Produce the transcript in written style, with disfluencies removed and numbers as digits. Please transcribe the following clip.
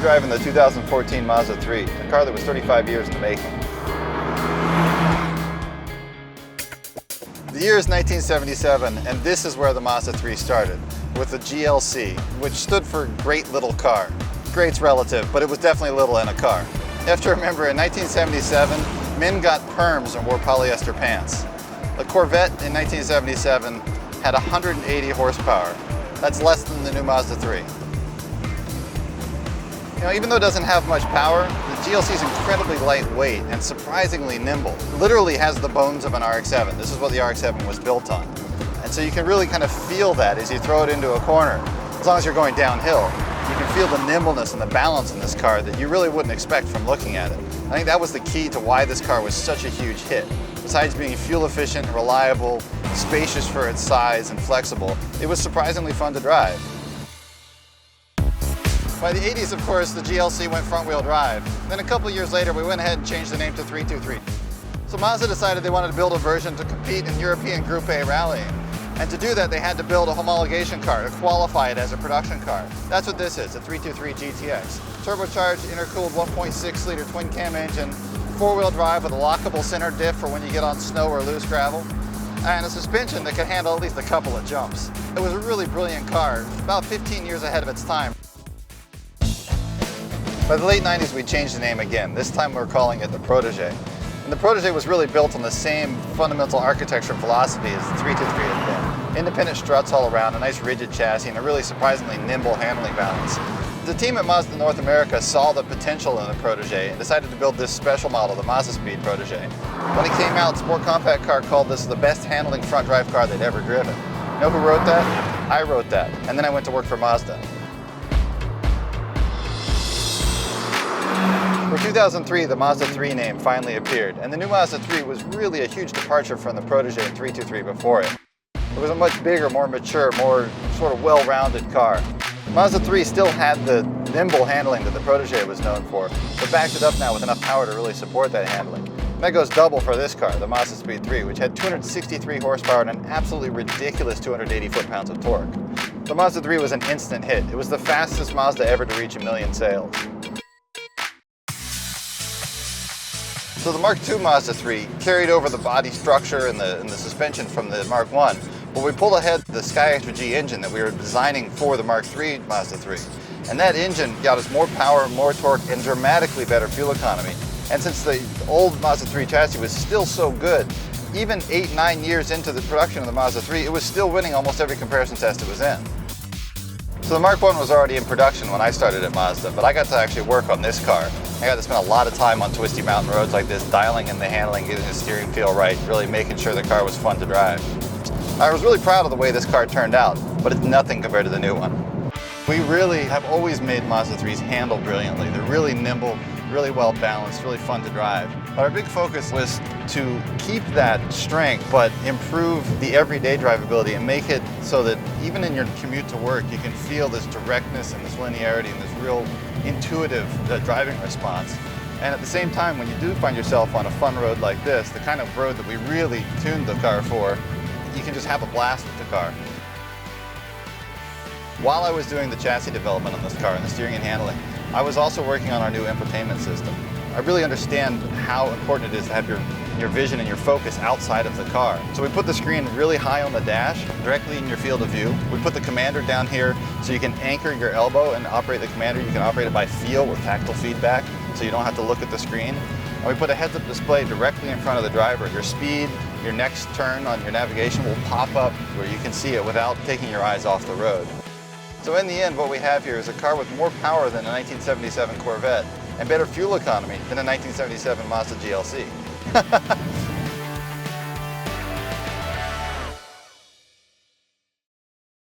driving the 2014 Mazda 3, a car that was 35 years in the making. The year is 1977, and this is where the Mazda 3 started, with the GLC, which stood for Great Little Car. Great's relative, but it was definitely little in a car. You have to remember, in 1977, men got perms and wore polyester pants. The Corvette in 1977 had 180 horsepower. That's less than the new Mazda 3. You know, even though it doesn't have much power, the GLC is incredibly lightweight and surprisingly nimble. It literally has the bones of an RX-7. This is what the RX-7 was built on. And so you can really kind of feel that as you throw it into a corner. As long as you're going downhill, you can feel the nimbleness and the balance in this car that you really wouldn't expect from looking at it. I think that was the key to why this car was such a huge hit. Besides being fuel efficient, reliable, spacious for its size, and flexible, it was surprisingly fun to drive. By the 80s, of course, the GLC went front-wheel drive. Then a couple years later, we went ahead and changed the name to 323. So Mazda decided they wanted to build a version to compete in European Group A rallying. And to do that, they had to build a homologation car to qualify it as a production car. That's what this is, a 323 GTX. Turbocharged, intercooled 1.6-liter twin-cam engine, four-wheel drive with a lockable center diff for when you get on snow or loose gravel, and a suspension that could handle at least a couple of jumps. It was a really brilliant car, about 15 years ahead of its time. By the late 90s, we changed the name again. This time we're calling it the Protege. And the Protege was really built on the same fundamental architecture and philosophy as the 323 had been. Independent struts all around, a nice rigid chassis, and a really surprisingly nimble handling balance. The team at Mazda North America saw the potential in the Protege and decided to build this special model, the Mazda Speed Protege. When it came out, Sport Compact Car called this the best handling front drive car they'd ever driven. You know who wrote that? I wrote that, and then I went to work for Mazda. For 2003, the Mazda 3 name finally appeared, and the new Mazda 3 was really a huge departure from the Protege and 323 before it. It was a much bigger, more mature, more sort of well-rounded car. Mazda 3 still had the nimble handling that the Protege was known for, but backed it up now with enough power to really support that handling. And that goes double for this car, the Mazda Speed 3, which had 263 horsepower and an absolutely ridiculous 280 foot-pounds of torque. The Mazda 3 was an instant hit. It was the fastest Mazda ever to reach 1 million sales. So the Mark II Mazda 3 carried over the body structure and the suspension from the Mark I, but we pulled ahead the Sky Extra G engine that we were designing for the Mark III Mazda 3. And that engine got us more power, more torque, and dramatically better fuel economy. And since the old Mazda 3 chassis was still so good, even 8-9 years into the production of the Mazda 3, it was still winning almost every comparison test it was in. So the Mark I was already in production when I started at Mazda, but I got to actually work on this car. I got to spend a lot of time on twisty mountain roads like this, dialing in the handling, getting the steering feel right, really making sure the car was fun to drive. I was really proud of the way this car turned out, but it's nothing compared to the new one. We really have always made Mazda 3s handle brilliantly. They're really nimble, really well balanced, really fun to drive. But our big focus was to keep that strength, but improve the everyday drivability and make it so that even in your commute to work, you can feel this directness and this linearity and this real intuitive driving response. And at the same time, when you do find yourself on a fun road like this, the kind of road that we really tuned the car for, you can just have a blast with the car. While I was doing the chassis development on this car and the steering and handling, I was also working on our new infotainment system. I really understand how important it is to have your vision and your focus outside of the car. So we put the screen really high on the dash, directly in your field of view. We put the commander down here so you can anchor your elbow and operate the commander. You can operate it by feel with tactile feedback, so you don't have to look at the screen. And we put a heads-up display directly in front of the driver. Your speed, your next turn on your navigation will pop up where you can see it without taking your eyes off the road. So in the end, what we have here is a car with more power than a 1977 Corvette and better fuel economy than a 1977 Mazda GLC.